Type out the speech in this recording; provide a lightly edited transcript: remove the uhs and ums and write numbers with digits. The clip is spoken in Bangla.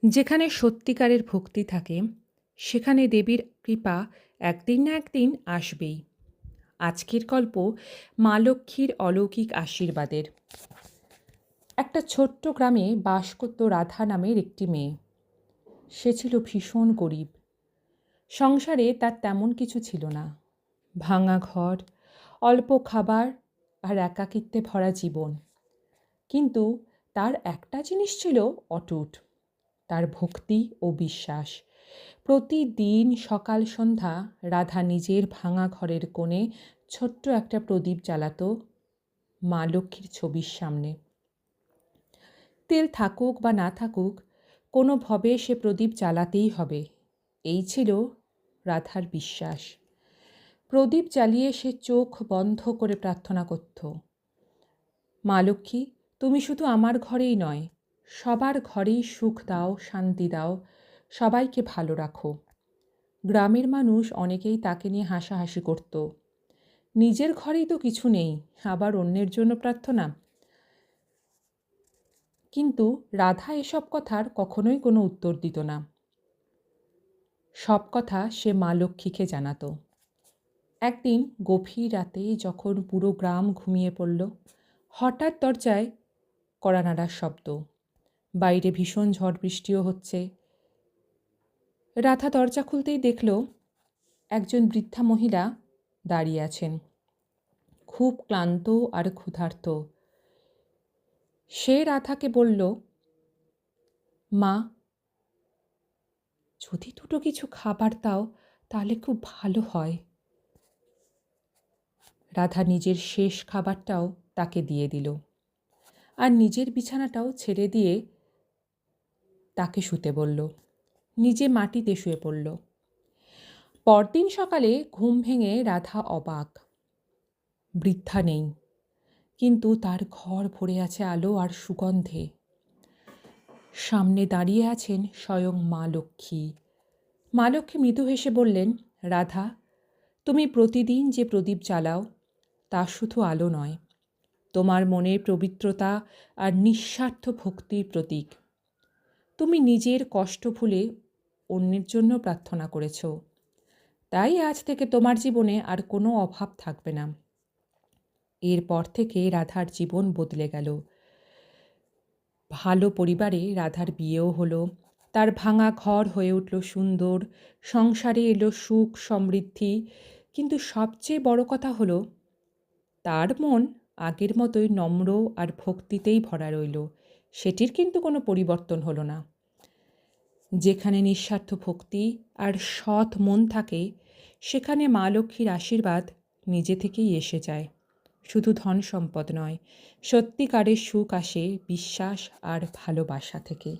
যেখানে সত্যিকারের ভক্তি থাকে, সেখানে দেবীর কৃপা একদিন না একদিন আসবেই। আজকের গল্প মা লক্ষ্মীর অলৌকিক আশীর্বাদের। একটা ছোট্ট গ্রামে বাস করত রাধা নামের একটি মেয়ে। সে ছিল ভীষণ গরিব। সংসারে তার তেমন কিছু ছিল না। ভাঙা ঘর, অল্প খাবার আর একাকিত্বে ভরা জীবন। কিন্তু তার একটা জিনিস ছিল অটুট, তার ভক্তি ও বিশ্বাস। প্রতিদিন সকাল সন্ধ্যা রাধা নিজের ভাঙা ঘরের কোণে ছোট্ট একটা প্রদীপ জ্বালাতো মা লক্ষ্মীর ছবির সামনে। তেল থাকুক বা না থাকুক, কোনোভাবে সে প্রদীপ জ্বালাতেই হবে, এই ছিল রাধার বিশ্বাস। প্রদীপ জ্বালিয়ে সে চোখ বন্ধ করে প্রার্থনা করত, মা লক্ষ্মী, তুমি শুধু আমার ঘরেই নয়, সবার ঘরেই সুখ দাও, শান্তি দাও, সবাইকে ভালো রাখো। গ্রামের মানুষ অনেকেই তাকে নিয়ে হাসাহাসি করত। নিজের ঘরেই তো কিছু নেই, আবার অন্যের জন্য প্রার্থনা। কিন্তু রাধা এসব কথার কখনোই কোনো উত্তর দিত না। সব কথা সে মা লক্ষ্মীকে জানাতো। একদিন গভীর রাতে যখন পুরো গ্রাম ঘুমিয়ে পড়ল, হঠাৎ দরজায় কড়া নাড়ার শব্দ। বাইরে ভীষণ ঝড় বৃষ্টিও হচ্ছে। রাধা দরজা খুলতেই দেখল একজন বৃদ্ধা মহিলা দাঁড়িয়ে আছেন, খুব ক্লান্ত আর ক্ষুধার্ত। সে রাধাকে বলল, মা, যদি দুটো কিছু খাবার দাও তাহলে খুব ভালো হয়। রাধা নিজের শেষ খাবারটাও তাকে দিয়ে দিল, আর নিজের বিছানাটাও ছেড়ে দিয়ে তাকে শুতে বলল। নিজে মাটিতে শুয়ে পড়ল। পরদিন সকালে ঘুম ভেঙে রাধা অবাক। বৃদ্ধা নেই, কিন্তু তার ঘর ভরে আছে আলো আর সুগন্ধে। সামনে দাঁড়িয়ে আছেন স্বয়ং মা লক্ষ্মী। মা লক্ষ্মী মৃদু হেসে বললেন, রাধা, তুমি প্রতিদিন যে প্রদীপ জ্বালাও তা শুধু আলো নয়, তোমার মনের পবিত্রতা আর নিঃস্বার্থ ভক্তির প্রতীক। তুমি নিজের কষ্ট ভুলে অন্যের জন্য প্রার্থনা করেছ, তাই আজ থেকে তোমার জীবনে আর কোনো অভাব থাকবে না। এরপর থেকে রাধার জীবন বদলে গেল। ভালো পরিবারে রাধার বিয়েও হলো, তার ভাঙা ঘর হয়ে উঠল সুন্দর, সংসারে এলো সুখ সমৃদ্ধি। কিন্তু সবচেয়ে বড় কথা হলো, তার মন আগের মতোই নম্র আর ভক্তিতেই ভরা রইল। সেটির কিন্তু কোনো পরিবর্তন হলো না। যেখানে নিঃস্বার্থ ভক্তি আর সৎ মন থাকে, সেখানে মা লক্ষ্মীর আশীর্বাদ নিজে থেকেই এসে যায়। শুধু ধন সম্পদ নয়, সত্যিকারের সুখ আসে বিশ্বাস আর ভালোবাসা থেকে।